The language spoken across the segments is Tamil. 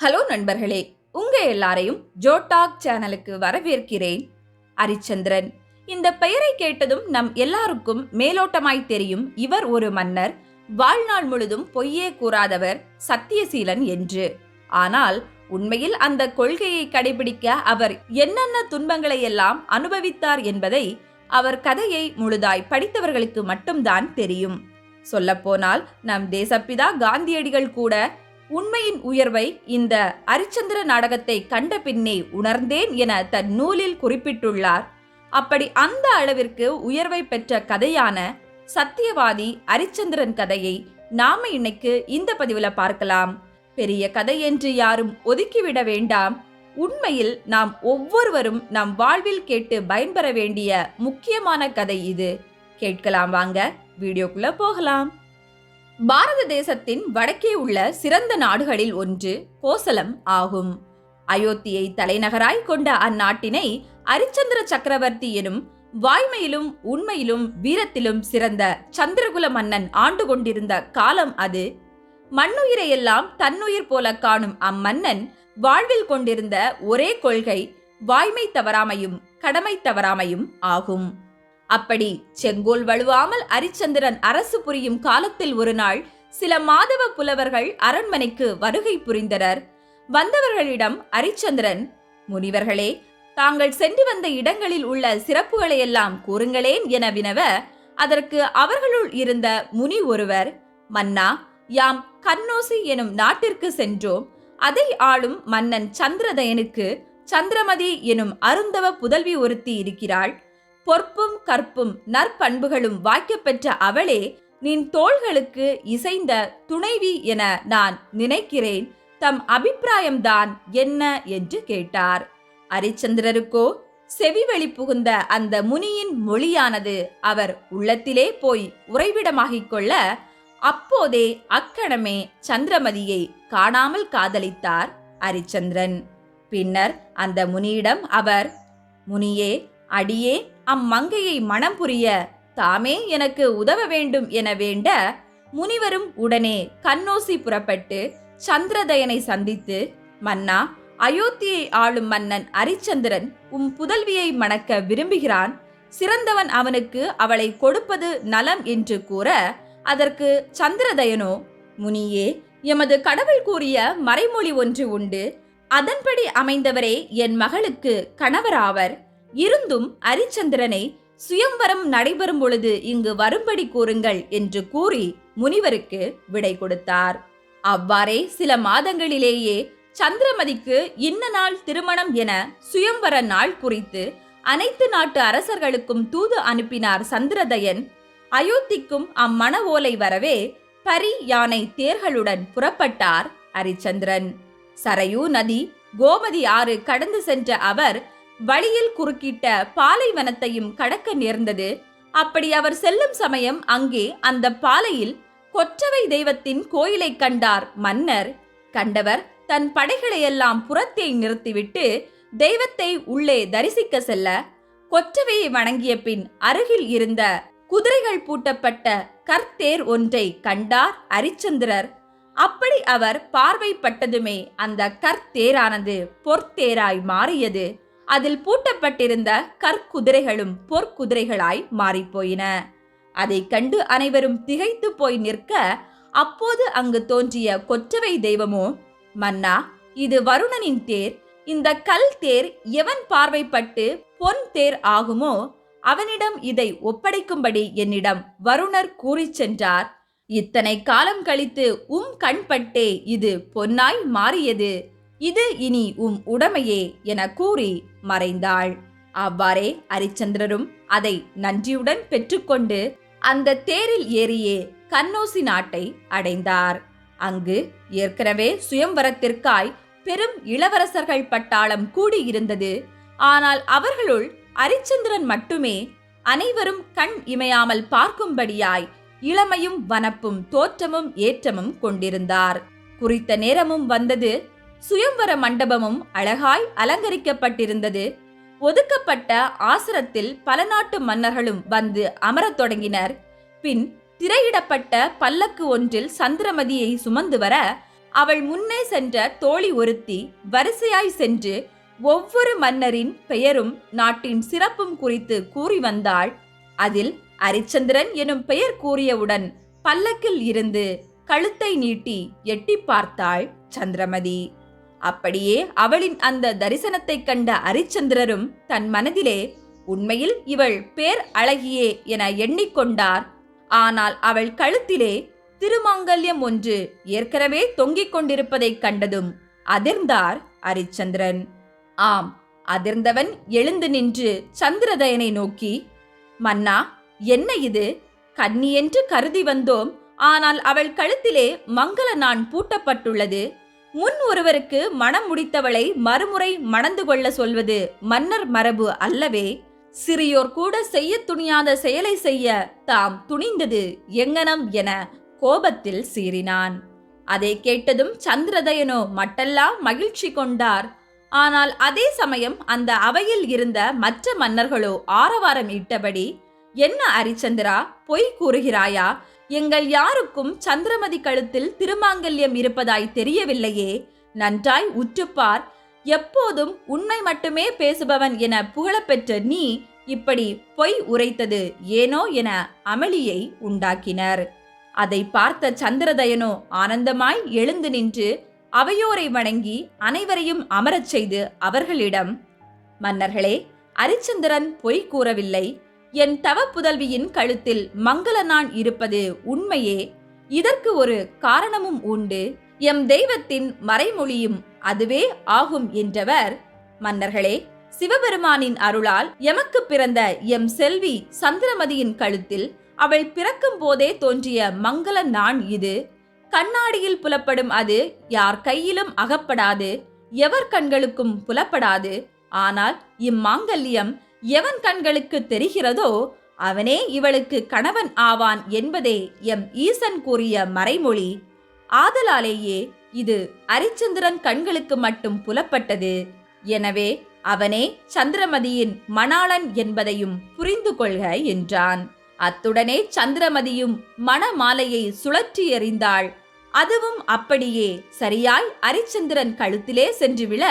ஹலோ நண்பர்களே, உங்க எல்லாரையும் ஜோடாக் சேனலுக்கு வரவேற்கிறேன். அரிச்சந்திரன் இந்த பெயரை கேட்டதும் நம் எல்லாருக்கும் மேலோட்டமாய் தெரியும் இவர் ஒரு மன்னர், வாழ்நாள் முழுதும் பொய்யே கூறாதவர், சத்தியசீலன் என்று. ஆனால் உண்மையில் அந்த கொள்கையை கடைபிடிக்க அவர் என்னென்ன துன்பங்களை எல்லாம் அனுபவித்தார் என்பதை அவர் கதையை முழுதாய் படித்தவர்களுக்கு மட்டும்தான் தெரியும். சொல்லப்போனால் நம் தேசப்பிதா காந்தியடிகள் கூட உண்மையின் உயர்வை இந்த அரிச்சந்திர நாடகத்தை கண்ட பின்னே உணர்ந்தேன் என தன் நூலில் குறிப்பிட்டுள்ளார். அப்படி அந்த அளவிற்கு உயர்வை பெற்ற கதையான சத்தியவாதி அரிச்சந்திரன் கதையை நாம இன்னைக்கு இந்த பதிவுல பார்க்கலாம். பெரிய கதை என்று யாரும் ஒதுக்கிவிட வேண்டாம். உண்மையில் நாம் ஒவ்வொருவரும் நம் வாழ்வில் கேட்டு பயன்பெற வேண்டிய முக்கியமான கதை இது. கேட்கலாம் வாங்க, வீடியோக்குள்ள போகலாம். பாரத தேசத்தின் வடக்கே உள்ள சிறந்த நாடுகளில் ஒன்று கோசலம் ஆகும். அயோத்தியை தலைநகராய் கொண்ட அந்நாட்டினை அரிச்சந்திர சக்கரவர்த்தி எனும் வாய்மையிலும் உண்மையிலும் வீரத்திலும் சிறந்த சந்திரகுல மன்னன் ஆண்டு கொண்டிருந்த காலம் அது. மண்ணுயிரையெல்லாம் தன்னுயிர் போல காணும் அம்மன்னன் வாழ்வில் கொண்டிருந்த ஒரே கொள்கை வாய்மை தவறாமையும் கடமை தவறாமையும் ஆகும். அப்படி செங்கோல் வழுவாமல் அரிச்சந்திரன் அரசு புரியும் காலத்தில் ஒரு நாள் சில மாதவ புலவர்கள் அரண்மனைக்கு வருகை புரிந்தனர். வந்தவர்களிடம் அரிச்சந்திரன், முனிவர்களே, தாங்கள் சென்று வந்த இடங்களில் உள்ள சிறப்புகளை எல்லாம் கூறுங்களேன் என வினவ, அதற்கு அவர்களுள் இருந்த முனி ஒருவர், மன்னா, யாம் கன்னோசி எனும் நாட்டிற்கு சென்றோம். அதை ஆளும் மன்னன் சந்திரதயனுக்கு சந்திரமதி எனும் அருந்தவ புதல்வி ஒருத்தி இருக்கிறாள். பொற்பும் கற்பும் நற்பண்புகளும் வாய்க்கப்பெற்ற அவளே நின் தோள்களுக்கு இசைந்த துணைவி என நான் நினைக்கிறேன். தம் அபிப்பிராயம்தான் என்ன என்று கேட்டார். அரிச்சந்திரருக்கோ செவிவழி புகுந்த அந்த முனியின் மொழியானது அவர் உள்ளத்திலே போய் உறைவிடமாகிக் கொள்ள, அப்போதே அக்கணமே சந்திரமதியை காணாமல் காதலித்தார் அரிச்சந்திரன். பின்னர் அந்த முனியிடம் அவர், முனியே, அடியே அம்மங்கையை மனம் புரிய தாமே எனக்கு உதவ வேண்டும் என வேண்ட, முனிவரும் உடனே கன்னோசி புறப்பட்டு சந்திரதயனை சந்தித்து, மன்னா, அயோத்தியை ஆளும் மன்னன் அரிச்சந்திரன் புதல்வியை மணக்க விரும்புகிறான். சிறந்தவன் அவனுக்கு அவளை கொடுப்பது நலம் என்று கூற, அதற்கு சந்திரதயனோ, முனியே, எமது கடவுள் கூறிய மறைமொழி ஒன்று உண்டு. அதன்படி அமைந்தவரே என் மகளுக்கு கணவராவர். இருந்தும் அரிச்சந்திரனை சுயம்வரம் நடைபெறும் பொழுது இங்கு வரும்படி கூறுங்கள் என்று கூறி முனிவருக்கு விடை கொடுத்தார். அவ்வாறே சில மாதங்களிலேயே சந்திரமதிக்கு இன்ன நாள் திருமணம் என சுயம்வர நாள் குறித்து அனைத்து நாட்டு அரசர்களுக்கும் தூது அனுப்பினார் சந்திரதயன். அயோத்திக்கும் அம்மண ஓலை வரவே பரி யானை தேர்களுடன் புறப்பட்டார் அரிச்சந்திரன். சரையூ நதி, கோமதி ஆறு கடந்து சென்ற அவர் வழியில் குறுக்கிட்ட பாலைவனத்தையும் கடக்க நேர்ந்தது. அப்படி அவர் செல்லும் சமயம் அங்கே அந்த பாலையில் கொற்றவை தெய்வத்தின் கோயிலை கண்டார் மன்னர். கண்டவர் தன் படைகளையெல்லாம் புறத்தே நிறுத்திவிட்டு தெய்வத்தை உள்ளே தரிசிக்க செல்ல, கொற்றவையை வணங்கிய பின் அருகில் இருந்த குதிரைகள் பூட்டப்பட்ட கர்த்தேர் ஒன்றை கண்டார் அரிச்சந்திரர். அப்படி அவர் பார்வைப்பட்டதுமே அந்த கர்த்தேரானது பொற்தேராய் மாறியது. அதில் பூட்டப்பட்டிருந்த கற்குதிரைகளும் பொற்குதிரைகளாய் மாறிப்போயின. அதை கண்டு அனைவரும் திகைத்து போய் நிற்க, அப்போது அங்கு தோன்றிய கொற்றவை தெய்வமோ, மன்னா, இது வருணனின் தேர். இந்த கல் தேர் எவன் பார்வைப்பட்டு பொன் தேர் ஆகுமோ அவனிடம் இதை ஒப்படைக்கும்படி என்னிடம் வருணர் கூறிச் சென்றார். இத்தனை காலம் கழித்து கண்பட்டே இது பொன்னாய் மாறியது. இது இனி உடைமையே என கூறி மறைந்தாள். அவ்வாறே அரிச்சந்திரரும் அதை நன்றியுடன் பெற்றுக்கொண்டு அந்த தேரில் ஏறியே கன்னோசி நாட்டை அடைந்தார். அங்கு ஏற்கனவே சுயம்வரத்திற்காய் பெரும் இளவரசர்கள் பட்டாளம் கூடியிருந்தது. ஆனால் அவர்களுள் அரிச்சந்திரன் மட்டுமே அனைவரும் கண் இமையாமல் பார்க்கும்படியாய் இளமையும் வனப்பும் தோற்றமும் ஏற்றமும் கொண்டிருந்தார். குறித்த நேரமும் வந்தது. சுயம்வர மண்டபமும் அழகாய் அலங்கரிக்கப்பட்டிருந்தது. ஒதுக்கப்பட்ட ஆசனத்தில் பல நாட்டு மன்னர்களும் வந்து அமரத் தொடங்கினர். பின் திரையிடப்பட்ட பல்லக்கு ஒன்றில் சந்திரமதியை சுமந்து வர அவள் முன்னே சென்ற தோழி ஒருத்தி வரிசையாய் சென்று ஒவ்வொரு மன்னரின் பெயரும் நாட்டின் சிறப்பும் குறித்து கூறி வந்தாள். அதில் அரிச்சந்திரன் எனும் பெயர் கூறியவுடன் பல்லக்கில் இருந்து கழுத்தை நீட்டி எட்டி பார்த்தாள் சந்திரமதி. அப்படியே அவளின் அந்த தரிசனத்தை கண்ட அரிச்சந்திரரும் தன் மனதிலே உண்மையில் இவள் பேர் அழகியே என எண்ணிக்கொண்டார். ஆனால் அவள் கழுத்திலே திருமாங்கல்யம் ஒன்று ஏற்கனவே தொங்கிக் கொண்டிருப்பதைக் கண்டதும் அதிர்ந்தார் அரிச்சந்திரன். ஆம், அதிர்ந்தவன் எழுந்து நின்று சந்திரதயனை நோக்கி, மன்னா, என்ன இது? கன்னி என்று கருதி வந்தோம். ஆனால் அவள் கழுத்திலே மங்கள நான் பூட்டப்பட்டுள்ளது. முன் ஒருவருக்கு மனம் முடித்தவளை மறுமுறை மணந்து கொள்ள சொல்வது மன்னர் மரபு அல்லவே. சிறியோர் கூட செய்ய துணியாத செயலை செய்ய தாம் துணிந்தது எங்கனம் என கோபத்தில் சீறினான். அதை கேட்டதும் சந்திரதயனோ மட்டெல்லாம் மகிழ்ச்சி கொண்டார். ஆனால் அதே சமயம் அந்த அவையில் இருந்த மற்ற மன்னர்களோ ஆரவாரம் இட்டபடி, என்ன அரிச்சந்திரா, பொய் கூறுகிறாயா? எங்கள் யாருக்கும் சந்திரமதி கழுத்தில் திருமாங்கல்யம் இருப்பதாய் தெரியவில்லையே. நன்றாய் உற்றுப்பார். எப்போதும் உண்மை மட்டுமே பேசுபவன் என புகழப்பெற்ற நீ இப்படி பொய் உரைத்தது ஏனோ என அமளியை உண்டாக்கினர். அதை பார்த்த சந்திரதயனோ ஆனந்தமாய் எழுந்து நின்று அவையோரை வணங்கி அனைவரையும் அமரச் செய்து அவர்களிடம், மன்னர்களே, அரிச்சந்திரன் பொய் கூறவில்லை. என் தவ புதல்வியின் கழுத்தில் மங்கள நான் இருப்பது உண்மையே. இதற்கு ஒரு காரணமும் உண்டு. எம் தெய்வத்தின் மறைமொழியும் அதுவே ஆகும் என்றவர், மன்னர்களே, சிவபெருமானின் அருளால் எமக்கு பிறந்த எம் செல்வி சந்திரமதியின் கழுத்தில் அவள் பிறக்கும் போதே தோன்றிய மங்கள நான் இது. கண்ணாடியில் புலப்படும் அது யார் கையிலும் அகப்படாது, எவர் கண்களுக்கும் புலப்படாது. ஆனால் இம்மாங்கல்யம் எவன் கண்களுக்கு தெரிகிறதோ அவனே இவளுக்கு கணவன் ஆவான் என்பதே எம் ஈசன் கூறிய மறைமொழி. ஆதலாலேயே இது அரிச்சந்திரன் கண்களுக்கு மட்டும் புலப்பட்டது. எனவே அவனே சந்திரமதியின் மணாளன் என்பதையும் புரிந்து கொள்க என்றான். அத்துடனே சந்திரமதியும் மணமாலையை சுழற்றி எறிந்தாள். அதுவும் அப்படியே சரியாய் அரிச்சந்திரன் கழுத்திலே சென்று விழ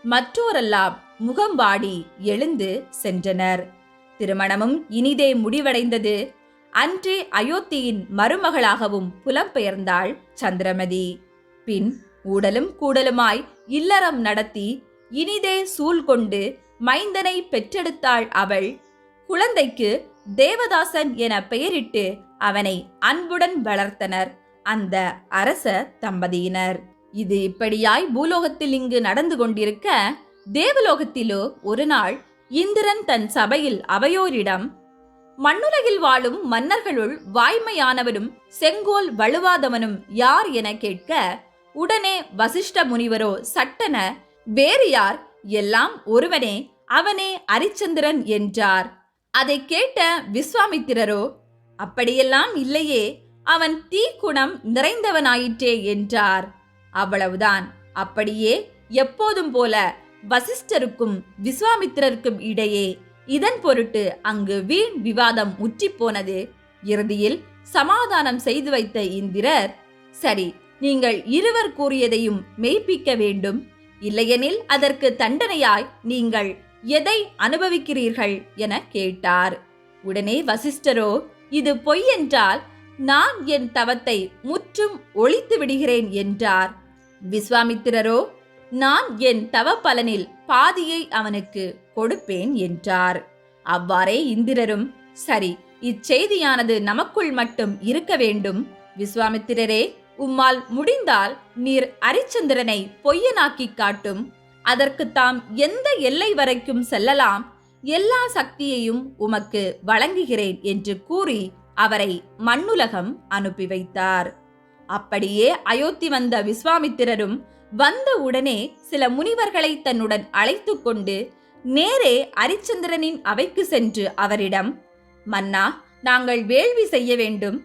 மற்றோரெல்லாம் முகம் வாடி எழுந்து சென்றனர். திருமணமும் இனிதே முடிவடைந்தது. அன்றே அயோத்தியின் மருமகளாகவும் புலம்பெயர்ந்தாள் சந்திரமதி. பின் ஊடலும் கூடலுமாய் இல்லறம் நடத்தி இனிதே சூழ்கொண்டு மைந்தனை பெற்றெடுத்தாள் அவள். குழந்தைக்கு தேவதாசன் என பெயரிட்டு அவனை அன்புடன் வளர்த்தனர் அந்த அரச தம்பதியினர். இது இப்படியாய் பூலோகத்தில் இங்கு நடந்து கொண்டிருக்க, தேவலோகத்திலோ ஒரு நாள் இந்திரன் தன் சபையில் அவையோரிடம், மண்ணுலகில் வாழும் மன்னர்களுள் வாய்மையானவனும் செங்கோல் வலுவாதவனும் யார் என கேட்க, உடனே வசிஷ்ட முனிவரோ சட்டென, வேறு யார், எல்லாம் ஒருவனே, அவனே அரிச்சந்திரன் என்றார். அதை கேட்ட விஸ்வாமித்திரரோ, அப்படியெல்லாம் இல்லையே, அவன் தீக்குணம் நிறைந்தவனாயிற்றே என்றார். அவ்வளவுதான். அப்படியே எப்போதும் போல வசிஷ்டருக்கும் விஸ்வாமித்திரருக்கும் இடையே இதன் பொருட்டு அங்கு வீண் விவாதம் முற்றிப்போனது. இறுதியில் சமாதானம் செய்து வைத்த இந்திரர், சரி, நீங்கள் இருவர் கூறியதையும் மெய்ப்பிக்க வேண்டும். இல்லையெனில் அதற்கு தண்டனையாய் நீங்கள் எதை அனுபவிக்கிறீர்கள் என கேட்டார். உடனே வசிஷ்டரோ, இது பொய் என்றால் நான் என் தவத்தை முற்றும் ஒழித்து விடுகிறேன் என்றார். விஸ்வாமித்திரரோ, நான் என் தவ பலனில் பாதியை அவனுக்கு கொடுப்பேன் என்றார். அவ்வாறே இந்திரரும், சரி, இச்செய்தியானது நமக்குள் மட்டும் இருக்க வேண்டும். விஸ்வாமித்திரரே, உம்மால் முடிந்தால் நீர் அரிச்சந்திரனை பொய்யனாக்கி காட்டும். அதற்கு தாம் எந்த எல்லை வரைக்கும் செல்லலாம், எல்லா சக்தியையும் உமக்கு வழங்குகிறேன் என்று கூறி அவரை மண்ணுலகம் அனுப்பி வைத்தார். அப்படியே அயோத்தி வந்த விஸ்வாமித்திரரும் வந்த உடனே சில முனிவர்களை தன்னுடன் அழைத்து கொண்டு நேரே அரிச்சந்திரனின் அவைக்கு சென்று அவரிடம், மன்னா, நாங்கள் வேள்வி செய்ய வேண்டும்.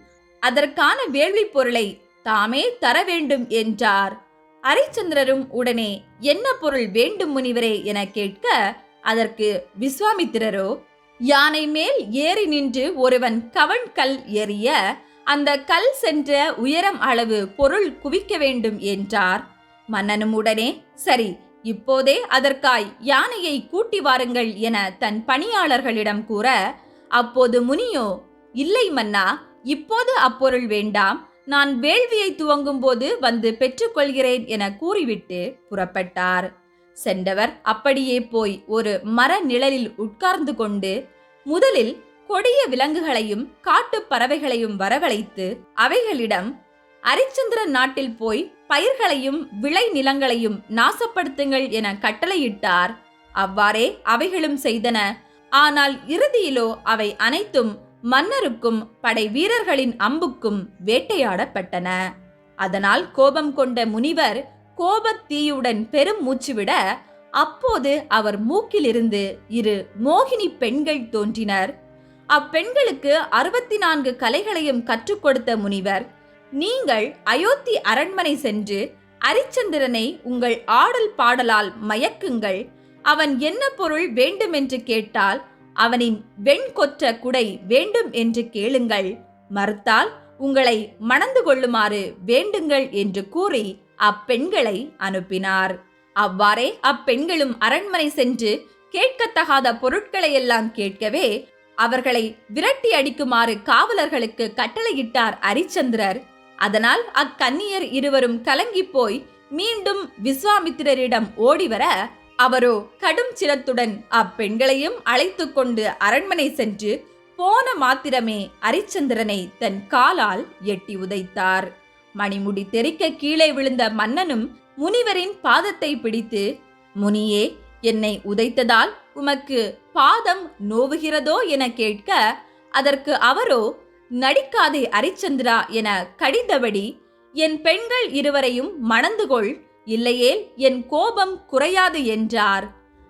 அதற்கான வேள்வி பொருளை தாமே தர வேண்டும் என்றார். அரிச்சந்திரரும் உடனே என்ன பொருள் வேண்டும் முனிவரே என கேட்க, அதற்கு விஸ்வாமித்திரரோ, யானை மேல் ஏறி நின்று ஒருவன் கவன் கல் எறிய அந்த கல் சென்ற உயரம் அளவு பொருள் குவிக்க வேண்டும் என்றார். மன்னனும் உடனே சரி, இப்போதே அதற்காய் யானையை கூட்டி வாருங்கள் என தன் பணியாளர்களிடம் கூற, அப்போது முனியோ, இல்லை மன்னா, இப்போது அப்பொருள் வேண்டாம், நான் வேள்வியை துவங்கும் போது வந்து பெற்றுக்கொள்கிறேன் என கூறிவிட்டு புறப்பட்டார். சென்றவர் அப்படியே போய் ஒரு மர நிழலில் உட்கார்ந்து கொண்டு முதலில் கொடிய விலங்குகளையும் காட்டுப் பறவைகளையும் வரவழைத்து அவைகளிடம், அரிச்சந்திரன் நாட்டில் போய் பயிர்களையும் விளை நிலங்களையும் நாசப்படுத்துங்கள் என கட்டளையிட்டார். அவ்வாறே அவைகளும் செய்தன. ஆனால் இறுதியிலோ அவை அனைத்தும் மன்னருக்கும் படை வீரர்களின் அம்புக்கும் வேட்டையாடப்பட்டன. அதனால் கோபம் கொண்ட முனிவர் கோபத்தீயுடன் பெரும் மூச்சுவிட, அப்போது அவர் மூக்கிலிருந்து 2 மோகினி பெண்கள் தோன்றினர். அப்பெண்களுக்கு 64 கலைகளையும் கற்றுக் கொடுத்த முனிவர், நீங்கள் அயோத்தி அரண்மனை சென்று அரிச்சந்திரனை உங்கள் ஆடல் பாடலால் மயக்குங்கள். அவன் என்ன பொருள் வேண்டுமென்று கேட்டால் அவனின் வெண்கொற்ற குடை வேண்டும் என்று கேளுங்கள். மறுத்தால் உங்களை மணந்து கொள்ளுமாறு வேண்டுங்கள் என்று கூறி அப்பெண்களை அனுப்பினார். அவ்வாறே அப்பெண்களும் அரண்மனை சென்று கேட்கத்தகாத பொருட்களை எல்லாம் கேட்கவே அவர்களை விரட்டி அடிக்குமாறு காவலர்களுக்கு கட்டளையிட்டார் அரிச்சந்திரர். அதனால் அக்கன்னியர் இருவரும் கலங்கி போய் மீண்டும் விஸ்வாமித்திரரிடம் ஓடிவர, அவரோ கடும் சிரத்துடன் அப்பெண்களையும் அழைத்து கொண்டு அரண்மனை சென்று போன மாத்திரமே அரிச்சந்திரனை தன் காலால் எட்டி உதைத்தார். மணிமுடி தெறிக்க கீழே விழுந்த மன்னனும் முனிவரின் பாதத்தை பிடித்து, முனியே, என்னை உதைத்ததால் உமக்கு பாதம் நோவுகிறதோ என கேட்க, அதற்கு அவரோ, நடிக்காதே அரிச்சந்திரா என கடிந்தபடி, என் பெண்கள் இருவரையும் மணந்துகொள், இல்லையேல் என் கோபம் குறையாது என்றார்.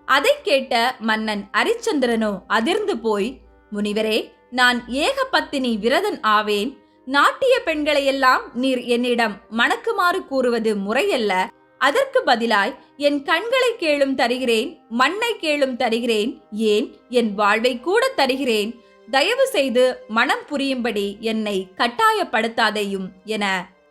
அதை கேட்ட மன்னன் அரிச்சந்திரனோ அதிர்ந்து போய், முனிவரே, நான் ஏகபத்தினி விரதன் ஆவேன். நாட்டிய பெண்களையெல்லாம் நீர் என்னிடம் மணக்குமாறு கூறுவது முறையல்ல. அதற்கு பதிலாய் என் கண்களை கேளும் தருகிறேன், மண்ணை கேளும் தருகிறேன், ஏன் என் வாழ்வை கூட தருகிறேன். தயவு செய்து மனம் புரியும்படி என்னை கட்டாயப்படுத்தாதேயும் என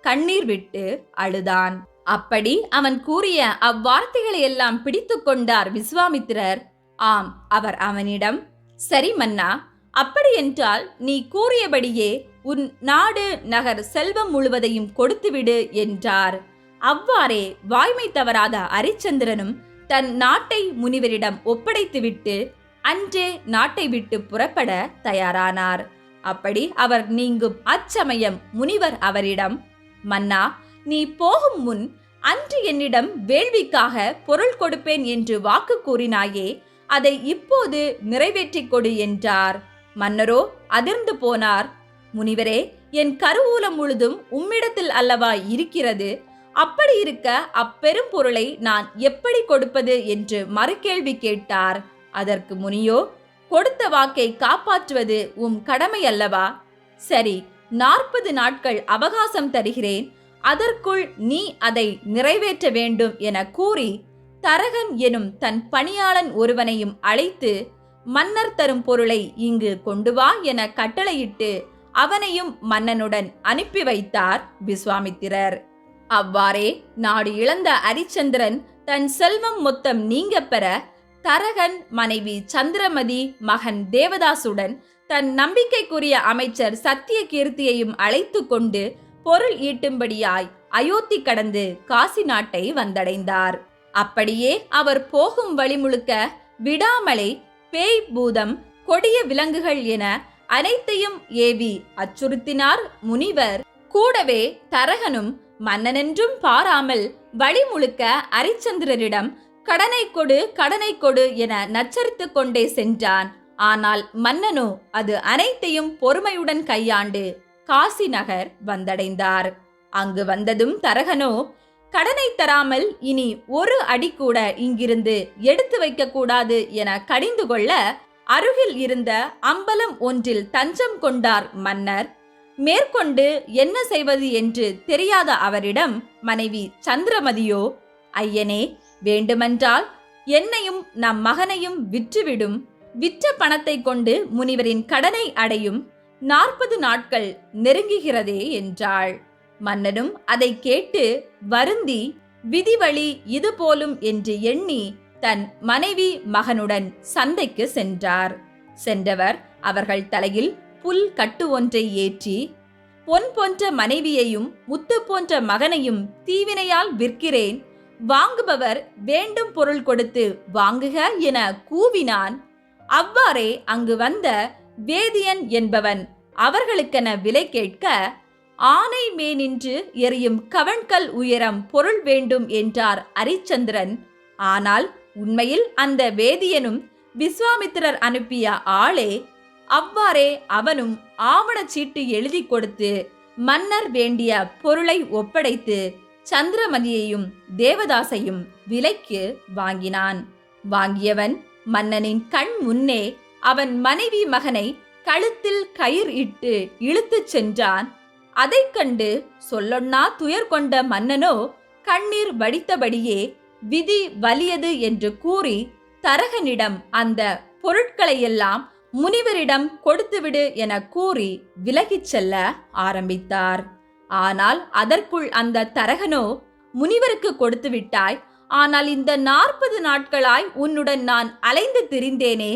கண்ணீர் விட்டு அழுதான். அப்படி அவன் கூறிய அவ்வார்த்தைகளை எல்லாம் பிடித்து கொண்டார் விஸ்வாமித்திரர். ஆம், அவர் அவனிடம், சரி மன்னா, அப்படியென்றால் நீ கூறியபடியே உன் நாடு நகர் செல்வம் முழுவதையும் கொடுத்துவிடு என்றார். அவ்வாறே வாய்மை தவறாத அரிச்சந்திரனும் தன் நாட்டை முனிவரிடம் ஒப்படைத்துவிட்டு அன்றே நாட்டை விட்டு புறப்பட தயாரானார். அப்படி அவர் நீங்கும் அச்சமயம் முனிவர் அவரிடம், மன்னா, நீ போகும் முன் அன்று என்னிடம் வேள்விக்காக பொருள் கொடுப்பேன் என்று வாக்கு கூறினாயே, அதை இப்போது நிறைவேற்றிக் கொடு என்றார். மன்னரோ அதிர்ந்து போனார். முனிவரே, என் கருவூலம் முழுதும் உம்மிடத்தில் அல்லவா இருக்கிறது. அப்படி இருக்க அப்பெரும் பொருளை நான் எப்படி கொடுப்பது என்று மறுகேள்வி கேட்டார். அதற்கு முனியோ, கொடுத்த வாக்கை காப்பாற்றுவது உம் கடமை அல்லவா? சரி, 40 நாட்கள் அவகாசம் தருகிறேன், அதற்குள் நீ அதை நிறைவேற்ற வேண்டும் என கூறி தரகன் எனும் தன் பணியாளன் ஒருவனையும் அழைத்து, மன்னர் தரும் பொருளை இங்கு கொண்டு வா என கட்டளையிட்டு அவனையும் மன்னனுடன் அனுப்பி வைத்தார் விஸ்வாமித்திரர். அவ்வாறே நாடு இழந்த அரிச்சந்திரன் தன் செல்வம் மொத்தம் நீங்க பெற, தரகன் மனைவி சந்திரமதி மகன் தேவதாசுடன் தன் நம்பிக்கைக்குரிய அமைச்சர் சத்தியகீர்த்தியையும் அழைத்து கொண்டு பொருள் ஈட்டும்படியாய் அயோத்தி கடந்து காசி நாட்டை வந்தடைந்தார். அப்படியே அவர் போகும் வழி முழுக்க விடாமலை பேய், பூதம், கொடிய விலங்குகள் என அனைத்தையும் ஏவி அச்சுறுத்தினார் முனிவர். கூடவே தரகனும் மன்னனென்றும் பாராமல் வழி முழுக்க அரிச்சந்திரரிடம் கடனை கொடு, கடனை கொடு என நச்சரித்துக் கொண்டே சென்றான். ஆனால் மன்னனோ அது அனைத்தையும் பொறுமையுடன் கையாண்டு காசி நகர் வந்தடைந்தார். அங்கு வந்ததும் தரகனோ, கடனை தராமல் இனி ஒரு அடி கூட இங்கிருந்து எடுத்து வைக்க கூடாது என கடிந்து கொள்ள, அருகில் இருந்த அம்பலம் ஒன்றில் தஞ்சம் கொண்டார் மன்னர். மேற்கொண்டு என்ன செய்வது என்று தெரியாத அவரிடம் மனைவி சந்திரமதியோ, ஐயனே, வேண்டுமென்றால் என்னையும் நம் மகனையும் விற்றுவிடும். விற்ற பணத்தை கொண்டு முனிவரின் கடனை அடையும். 40 நாட்கள் நெருங்குகிறதே என்றாள். மன்னனும் அதை கேட்டு வருந்தி விதிவழி இது போலும் என்று எண்ணி தன் மனைவி மகனுடன் சந்தைக்கு சென்றார். சென்றவர் அவர்கள் தலையில் புல் கட்டு ஒன்றை ஏற்றி, பொன் போன்ற மனைவியையும் முத்து போன்ற மகனையும் தீவினையால் விற்கிறேன், வாங்குபவர் வேண்டும் பொருள் கொடுத்து வாங்குக என கூவினான். அவ்வாறே அங்கு வந்த வேதியன் என்பவன் அவர்களுக்கென விலை கேட்க, ஆனை மேனின்று எரியும் கவண்கல் உயரம் பொருள் வேண்டும் என்றார் அரிச்சந்திரன். ஆனால் உண்மையில் அந்த வேதியனும் விஸ்வாமித்திரர் அனுப்பிய ஆளே. அவ்வாறே அவனும் ஆவணச்சீட்டு எழுதி கொடுத்து மன்னர் வேண்டிய பொருளை ஒப்படைத்து சந்திரமதியையும் தேவதாசையும் விலைக்கு வாங்கினான். வாங்கியவன் மன்னனின் கண் முன்னே அவன் மனைவி மகனை கழுத்தில் கயிர் இட்டு இழுத்துச் சென்றான். அதைக் கண்டு சொல்லொன்னா துயர் கொண்ட மன்னனோ கண்ணீர் வடித்தபடியே விதி வலியது என்று கூறி தரகனிடம் அந்த பொருட்களையெல்லாம் முனிவரிடம் கொடுத்துவிடு என கூறி விலகிச் செல்ல ஆரம்பித்தார். ஆனால் அதற்குள் அந்த தரகனோ, முனிவருக்கு கொடுத்து விட்டாய், ஆனால் இந்த 40 நாட்களாய் உன்னுடன் நான் அலைந்து திரிந்தேனே,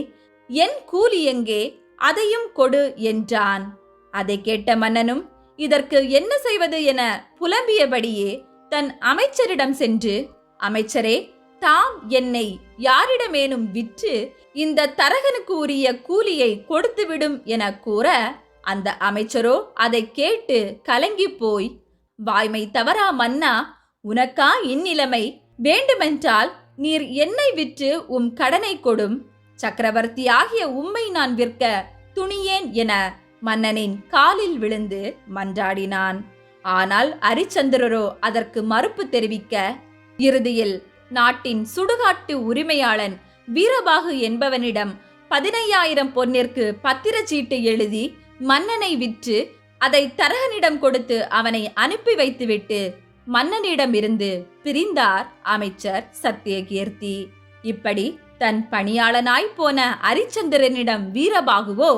என் கூலி எங்கே, அதையும் கொடு என்றான். அதை கேட்ட மன்னனும் இதற்கு என்ன செய்வது என புலம்பியபடியே தன் அமைச்சரிடம் சென்று, அமைச்சரே, தாம் என்னை யாரிடமேனும் விற்று இந்த தரகனுக்கு உரிய கூலியை கொடுத்துவிடும் என கூற, அந்த அமைச்சரோ அதை கேட்டு கலங்கி போய், வாய்மை தவறா மன்னா, உனக்கா இந்நிலைமை? வேண்டுமென்றால் நீர் என்னை விற்று உம் கடனை கொடும், சக்கரவர்த்தி ஆகிய உம்மை நான் விற்க துணியேன் என மன்னனின் காலில் விழுந்து மன்றாடினான். ஆனால் அரிச்சந்திரரோ அதற்கு மறுப்பு தெரிவிக்க, இறுதியில் நாட்டின் சுடுகாட்டு உரிமையாளன் வீரபாகு என்பவனிடம் 15,000 பொன்னிற்கு பத்திரச்சீட்டு எழுதி மன்னனை விற்று அதை தரகனிடம் கொடுத்து அவனை அனுப்பி வைத்துவிட்டு மன்னனிடமிருந்து பிரிந்தார் அமைச்சர் சத்தியகீர்த்தி. இப்படி தன் பணியாளனாய் போன அரிச்சந்திரனிடம் வீரபாகுவோ,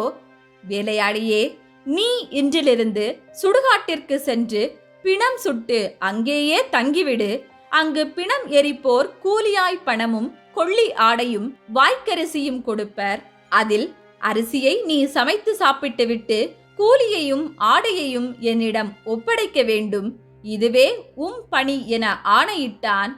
வேலையாளியே, நீ இன்றிலிருந்து சுடுகாட்டிற்கு சென்று பிணம் சுட்டு அங்கேயே தங்கிவிடு, அங்கு பிணம் எரிப்போர் கூலியாய் பணமும் கொள்ளி ஆடையும் வாய்க்கரிசியும் கொடுப்பர், அதில் அரிசியை நீ சமைத்து சாப்பிட்டு விட்டு கூலியையும் ஆடையையும் என்னிடம் ஒப்படைக்க வேண்டும், இதுவே உம் பணி என ஆணையிட்டான்.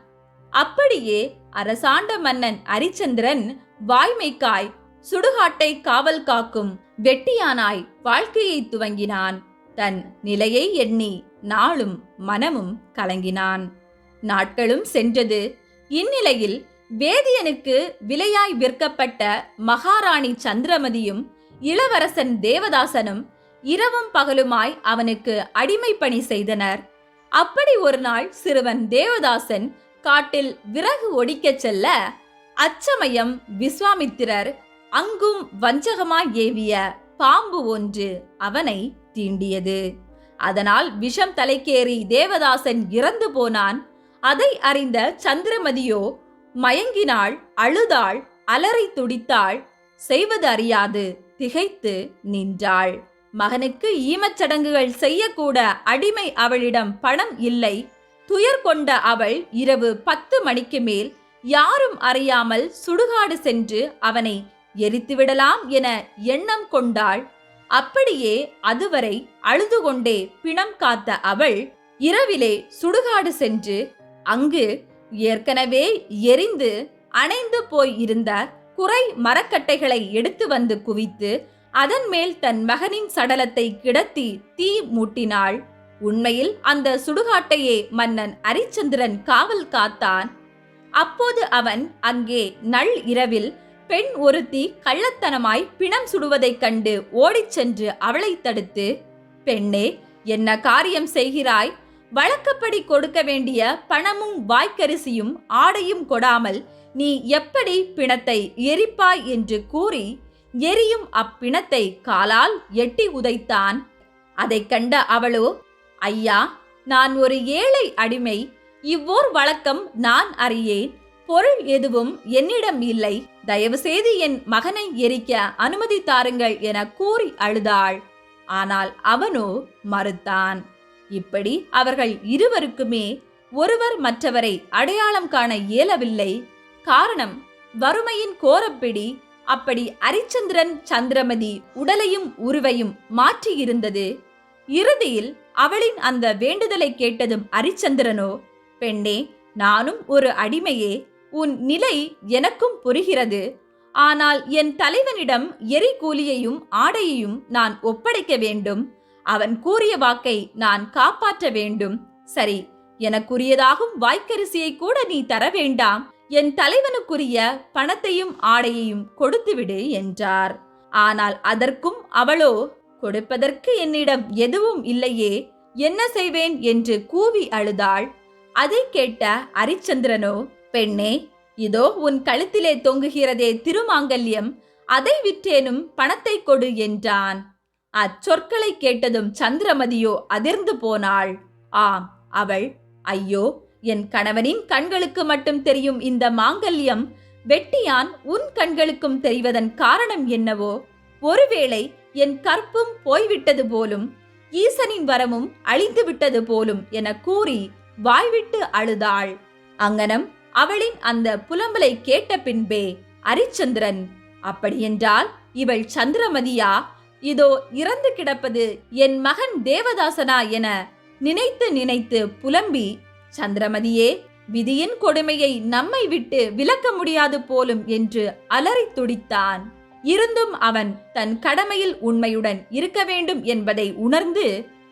அப்படியே அரசாண்ட மன்னன் அரிச்சந்திரன் வாய்மைக்காய் சுடுகாட்டை காவல் காக்கும் வெட்டியானாய் வாழ்க்கையை துவங்கினான். தன் நிலையை எண்ணி நாளும் மனமும் கலங்கினான். நாட்களும் சென்றது. இந்நிலையில் வேதியனுக்கு விலையாய் விற்கப்பட்ட மகாராணி சந்திரமதியும் இளவரசன் தேவதாசனும் இரவும் பகலுமாய் அவனுக்கு அடிமை பணி செய்தனர். அப்படி ஒரு நாள் சிறுவன் தேவதாசன் காட்டில் விறகு ஒடிக்கச் செல்ல, அச்சமயம் விஸ்வாமித்திரர் அங்கும் வஞ்சகமாய் ஏவிய பாம்பு ஒன்று அவனை தீண்டியது. அதனால் விஷம் தலைக்கேறி தேவதாசன் இறந்து போனான். அதை அறிந்த சந்திரமதியோ மயங்கினாள், அழுதாள், அலறி துடித்தாள், செய்வது அறியாது திகைத்து நின்றாள். மகனுக்கு ஈமச்சடங்குகள் செய்யக்கூட அடிமை அவளிடம் பணம் இல்லை. துயர் கொண்ட அவள் இரவு 10 மணிக்கு மேல் யாரும் அறியாமல் சுடுகாடு சென்று அவனை எரித்துவிடலாம் என எண்ணம் கொண்டாள். அப்படியே அதுவரை அழுது கொண்டே பிணம் காத்த அவள் இரவிலே சுடுகாடு சென்று அங்கு ஏற்கனவே எரிந்து அணைந்து போய் இருந்த குறை மரக்கட்டைகளை எடுத்து வந்து குவித்து அதன் மேல் தன் மகனின் சடலத்தை கிடத்தி தீ மூட்டினாள். உண்மையில் அந்த சுடுகாட்டையே மன்னன் அரிச்சந்திரன் காவல் காத்தான். அப்போது அவன் அங்கே நள் இரவில் பெண் ஒருத்தி கள்ளத்தனமாய் பிணம் சுடுவதைக் கண்டு ஓடிச் சென்று அவளை தடுத்து, பெண்ணே, என்ன காரியம் செய்கிறாய்? வழக்கப்படி கொடுக்க வேண்டிய பணமும் வாய்க்கரிசியும் ஆடையும் கொடாமல் நீ எப்படி பிணத்தை எரிப்பாய் என்று கூறி எரியும் அப்பிணத்தை காலால் எட்டி உதைத்தான். அதை கண்ட அவளோ, ஐயா, நான் ஒரு ஏழை அடிமை, இவ்வோர் வழக்கம் நான் அறியேன், பொருள் எதுவும் என்னிடம் இல்லை, தயவு செய்து என் மகனை எரிக்க அனுமதி தாருங்கள் என கூறி அழுதாள். ஆனால் அவனோ மறுத்தான். இப்படி அவர்கள் இருவருக்குமே ஒருவர் மற்றவரை அடையாளம் காண இயலவில்லை. காரணம், வறுமையின் கோரப்பிடி அப்படி அரிச்சந்திரன் சந்திரமதி உடலையும் உருவையும் மாற்றியிருந்தது. இறுதியில் அவளின் அந்த வேண்டுதலை கேட்டதும் அரிச்சந்திரனோ, பெண்ணே, நானும் ஒரு அடிமையே, உன் நிலை எனக்கும் புரிகிறது. ஆனால் என் தலைவனிடம் எரிகூலியையும் ஆடையையும் நான் ஒப்படைக்க வேண்டும். அவன் கூறிய வாக்கை நான் காப்பாற்ற வேண்டும். சரி, எனக்குரியதாகும் வாய்க்கரிசியை கூட நீ தர வேண்டாம். என் தலைவனுக்குரிய பணத்தையும் ஆடையையும் கொடுத்துவிடு என்றார். ஆனால் அதற்கும் அவளோ, கொடுப்பதற்கு என்னிடம் எதுவும் இல்லையே, என்ன செய்வேன் என்று கூவி அழுதாள். அதை கேட்ட அரிச்சந்திரனோ, பெண்ணே, இதோ உன் கழுத்திலே தொங்குகிறதே திருமாங்கல்யம், அதை விற்றேனும் பணத்தை கொடு என்றான். அச்சொற்களை கேட்டதும் சந்திரமதியோ அதிர்ந்து போனாள். ஆம், அவள், ஐயோ, என் கணவனின் கண்களுக்கு மட்டும் தெரியும் இந்த மாங்கல்யம் வெட்டியான் உன் கண்களுக்கும் தெரிவதன் காரணம் என்னவோ? ஒருவேளை என் கற்பும் போய்விட்டது போலும், ஈசனின் வரமும் அழிந்து விட்டது போலும் என கூறி வாய்விட்டு அழுதாள். அங்கனம் அவளின் அந்த புலம்பலை கேட்ட பின்பே அரிச்சந்திரன், அப்படியென்றால் இவள் சந்திரமதியா? இதோ இறந்து கிடப்பது என் மகன் தேவதாசனா என நினைத்து நினைத்து புலம்பி, சந்திரமதியே, விதியின் கொடுமையை நம்மை விட்டு விலக்க முடியாது போலும் என்று அலறி துடித்தான். இருந்தும் அவன் தன் கடமையில் உண்மையுடன் இருக்க வேண்டும் என்பதை உணர்ந்து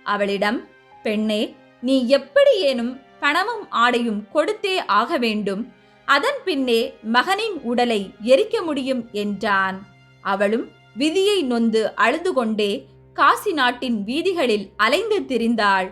அவளிடம், பெண்ணே, நீ எப்படியேனும் பணமும் ஆடையும் கொடுத்தே ஆக வேண்டும். அதன் பின்னே மகனின் உடலை எரிக்க முடியும் என்றான். அவளும் விதியை நொந்து அழுது கொண்டே காசி நாட்டின் வீதிகளில் அலைந்து திரிந்தாள்.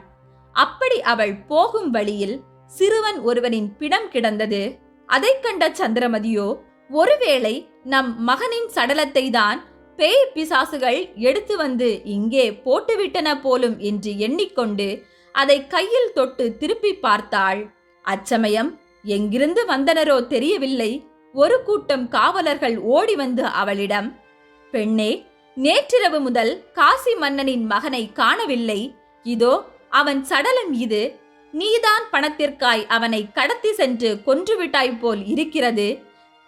அப்படி அவள் போகும் வழியில் சிறுவன் ஒருவனின் பிணம் கிடந்தது. அதை கண்ட சந்திரமதியோ, ஒருவேளை நம் மகனின் சடலத்தை தான் பேய் பிசாசுகள் எடுத்து வந்து இங்கே போட்டுவிட்டன போலும் என்று எண்ணிக்கொண்டு அதை கையில் தொட்டு திருப்பி பார்த்தாள். அச்சமயம் எங்கிருந்து வந்தனரோ தெரியவில்லை, ஒரு கூட்டம் காவலர்கள் ஓடி வந்து அவளிடம், பெண்ணே, நேற்றிரவு முதல் காசி மன்னனின் மகனை காணவில்லை. இதோ அவன் சடலம் இது. நீதான் பணத்திற்காய் அவனை கடத்தி சென்று கொன்றுவிட்டாய் போல் இருக்கிறது.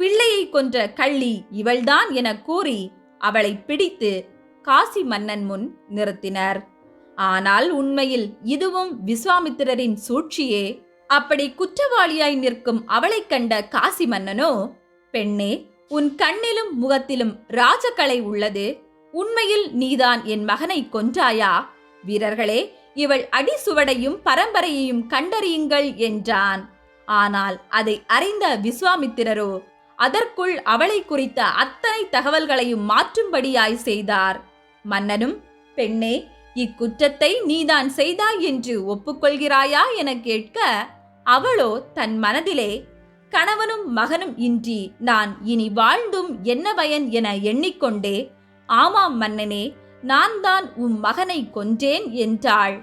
பிள்ளையை கொன்ற கள்ளி இவள்தான் என கூறி அவளை பிடித்து காசி மன்னன் முன் நிறுத்தினர். ஆனால் உண்மையில் இதுவும் விஸ்வாமித்திரரின் சூழ்ச்சியே. அப்படி குற்றவாளியாய் நிற்கும் அவளை கண்ட காசி மன்னனோ, பெண்ணே, உன் கண்ணிலும் முகத்திலும் ராஜகலை உள்ளது. உண்மையில் நீதான் என் மகனை கொன்றாயா? வீரர்களே, இவள் அடிசுவடையும் பரம்பரையையும் கண்டறியுங்கள் என்றான். ஆனால் அதை அறிந்த விஸ்வாமித்திரரோ அதற்குள் அவளை குறித்த அத்தனை தகவல்களையும் மாற்றும்படியாய் செய்தார். மன்னனும், பெண்ணே, இக்குற்றத்தை நீதான் செய்தாய் என்று ஒப்புக்கொள்கிறாயா என கேட்க, அவளோ தன் மனதிலே, கணவனும் மகனும் இன்றி நான் இனி வாழ்ந்தும் என்ன பயன் என எண்ணிக்கொண்டே, ஆமாம் மன்னனே, நான் தான் உம் மகனை கொன்றேன் என்றாள்.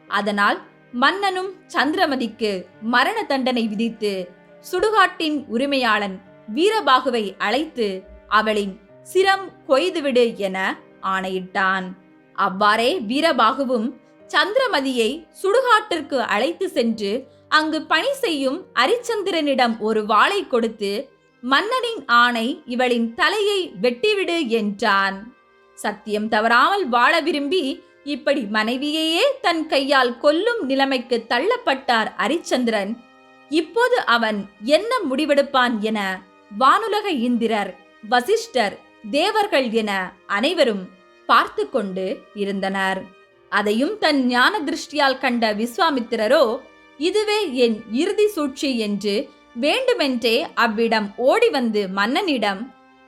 அதனால் மன்னனும் சந்திரமதிக்கு மரண தண்டனை விதித்து சுடுகாட்டின் உரிமையாளன் வீரபாகுவை அழைத்து அவளின் சிரம் கொய்துவிடு என ஆணையிட்டான். அவ்வாறே வீரபாகுவும் சந்திரமதியை சுடுகாட்டிற்கு அழைத்து சென்று அங்கு பணி செய்யும் அரிச்சந்திரனிடம் ஒரு வாளை கொடுத்து, மன்னனின் ஆணை, இவளின் தலையை வெட்டிவிடு என்றான். சத்தியம் தவறாமல் வாழ விரும்பி இப்படி மனைவியையே தன் கையால் கொல்லும் நிலைமைக்கு தள்ளப்பட்டார் அரிச்சந்திரன். இப்போது அவன் என்ன முடிவெடுப்பான் என வானுலக இந்திரர், வசிஷ்டர், தேவர்கள் என அனைவரும் பார்த்து கொண்டு இருந்தனர். அதையும் தன் ஞான திருஷ்டியால் கண்ட விஸ்வாமித்திரரோ, இதுவே என் இறுதி சூழ்ச்சி என்று வேண்டுமென்றே அவ்விடம் ஓடி வந்து மன்னனிடம்,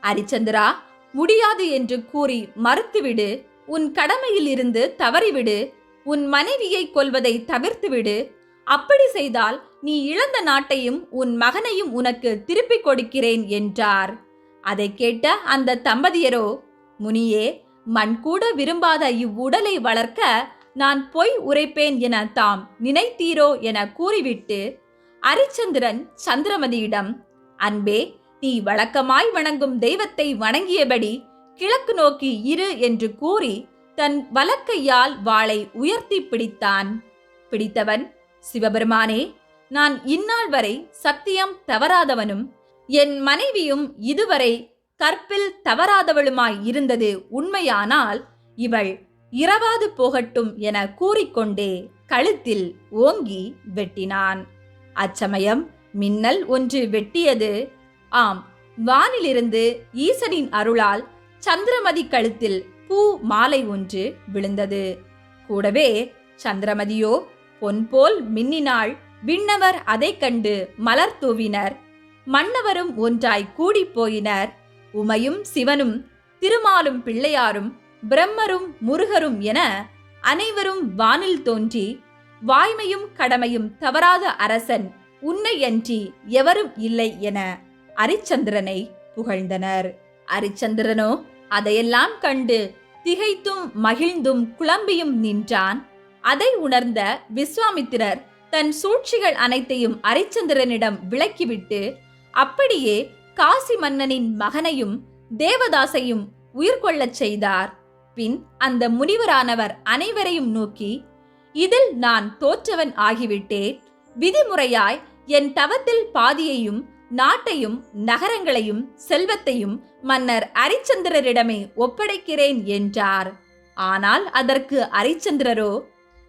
அரிச்சந்திரா, முடியாது என்று கூறி மறுத்துவிடு. உன் கடமையில் இருந்து தவறிவிடு. உன் மனைவியை கொல்வதை தவிர்த்துவிடு. அப்படி செய்தால் நீ இழந்த நாட்டையும் உன் மகனையும் உனக்கு திருப்பிக் கொடுக்கிறேன் என்றார். அதை கேட்ட அந்த தம்பதியரோ, முனியே, மண் கூட விரும்பாத இவ்வுடலை வளர்க்க நான் பொய் உரைப்பேன் என தாம் நினைத்தீரோ என கூறிவிட்டு அரிச்சந்திரன் சந்திரமதியிடம், அன்பே, நீ வழக்கமாய் வணங்கும் தெய்வத்தை வணங்கியபடி கிழக்கு நோக்கி இரு என்று கூறி தன் வலக்கையால் வாளை உயர்த்தி பிடித்தான். பிடித்தவன், சிவபெருமானே, நான் இந்நாள் வரை சத்தியம் தவறாதவனும் என் மனைவியும் இதுவரை கற்பில் தவறாதவளுமாய் இருந்தது உண்மையானால் இவள் இரவாது போகட்டும் என கூறிக்கொண்டே கழுத்தில் ஓங்கி வெட்டினான். அச்சமயம் மின்னல் ஒன்று வெட்டியது. ஆம், வானிலிருந்து ஈசனின் அருளால் சந்திரமதி கழுத்தில் பூ மாலை ஒன்று விழுந்தது. கூடவே சந்திரமதியோ பொன்போல் மின்னினாள். விண்ணவர் அதை கண்டு மலர் தூவினர். மன்னவரும் ஒன்றாய் கூடி போயினர். உமையும் சிவனும் திருமாலும் பிள்ளையாரும் பிரம்மரும் முருகரும் என அனைவரும் வானில் தோன்றி, வாய்மையும் கடமையும் தவறாத அரசன் உன்னையன்றி எவரும் இல்லை என அரிச்சந்திரனை புகழ்ந்தனர். அரிச்சந்திரனோ அதையெல்லாம் கண்டு திகைத்தும் மகிழ்ந்தும் குழம்பியும் நின்றான். அதை உணர்ந்த விஸ்வாமித்திரர் தன் சூழ்ச்சிகள் அனைத்தையும் அரிச்சந்திரனிடம் விளக்கிவிட்டு அப்படியே காசி மன்னனின் மகனையும் தேவதாசையும் உயிர் கொள்ளச் செய்தார். பின் அந்த முனிவரானவர் அனைவரையும் நோக்கி, இதில் நான் தோற்றவன் ஆகிவிட்டேன். விதிமுறையாய் என் தவத்தில் பாதியையும் நாட்டையும் நகரங்களையும் செல்வத்தையும் மன்னர் அரிச்சந்திரரிடமே ஒப்படைக்கிறேன் என்றார். ஆனால் அதற்கு அரிச்சந்திரரோ,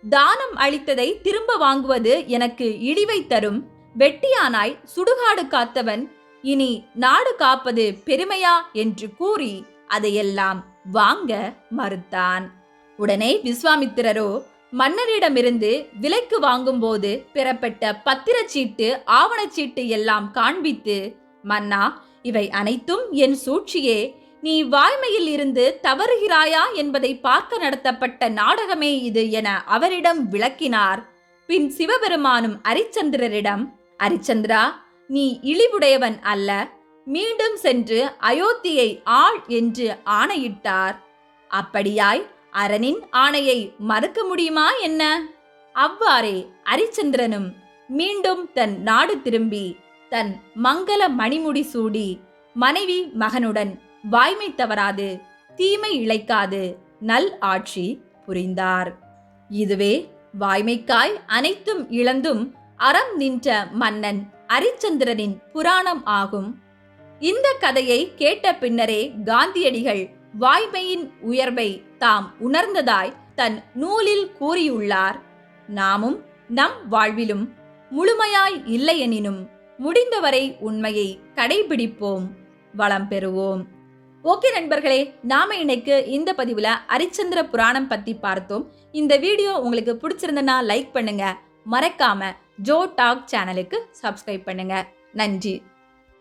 தானம் அளித்ததை திரும்ப வாங்குவது எனக்கு இழிவை தரும். வெட்டியானாய் சுடுகாடு காத்தவன் இனி நாடு காப்பது பெருமையா என்று கூறி அதையெல்லாம் வாங்க மறுத்தான். உடனே விஸ்வாமித்திரரோ மன்னரிடமிருந்து விலைக்கு வாங்கும்போது பெறப்பட்ட பத்திரச்சீட்டு ஆவணச்சீட்டு எல்லாம் காண்பித்து, மன்னா, இவை அனைத்தும் என் சூழ்ச்சியே. நீ வாய்மையில் இருந்து தவறுகிறாயா என்பதை பார்க்க நடத்தப்பட்ட நாடகமே இது என அவரிடம் விளக்கினார். பின் சிவபெருமானும் அரிச்சந்திரரிடம், அரிச்சந்திரா, நீ இழிவுடையவன் அல்ல. மீண்டும் சென்று அயோத்தியை ஆள் என்று ஆணையிட்டார். அப்படியாய் அரணின் ஆணையை மறுக்க முடியுமா என்ன? அவ்வாறே அரிச்சந்திரனும் மீண்டும் தன் நாடு திரும்பி தன் மங்கள மணிமுடி சூடி மனைவி மகனுடன் வாய்மை தவறாது தீமை இழைக்காது நல் ஆட்சி புரிந்தார். இதுவே வாய்மைக்காய் அனைத்தும் இழந்தும் அறம் நின்ற மன்னன் அரிச்சந்திரனின் புராணம் ஆகும். இந்த கதையை கேட்ட பின்னரே காந்தியடிகள் வாய்மையின் உயர்வை தாம் உணர்ந்ததாய் தன் நூலில் கூறியுள்ளார். நாமும் நம் வாழ்விலும் முழுமையாய் இல்லையெனினும் முடிந்தவரை உண்மையை கடைபிடிப்போம், வளம் பெறுவோம். ஓகே நண்பர்களே, நாம இன்னைக்கு இந்த பதிவுல அரிச்சந்திர புராணம் பத்தி பார்த்தோம். இந்த வீடியோ உங்களுக்கு பிடிச்சிருந்தனா லைக் பண்ணுங்க. மறக்காம ஜோ டாக் சேனலுக்கு சப்ஸ்கிரைப் பண்ணுங்க. நன்றி.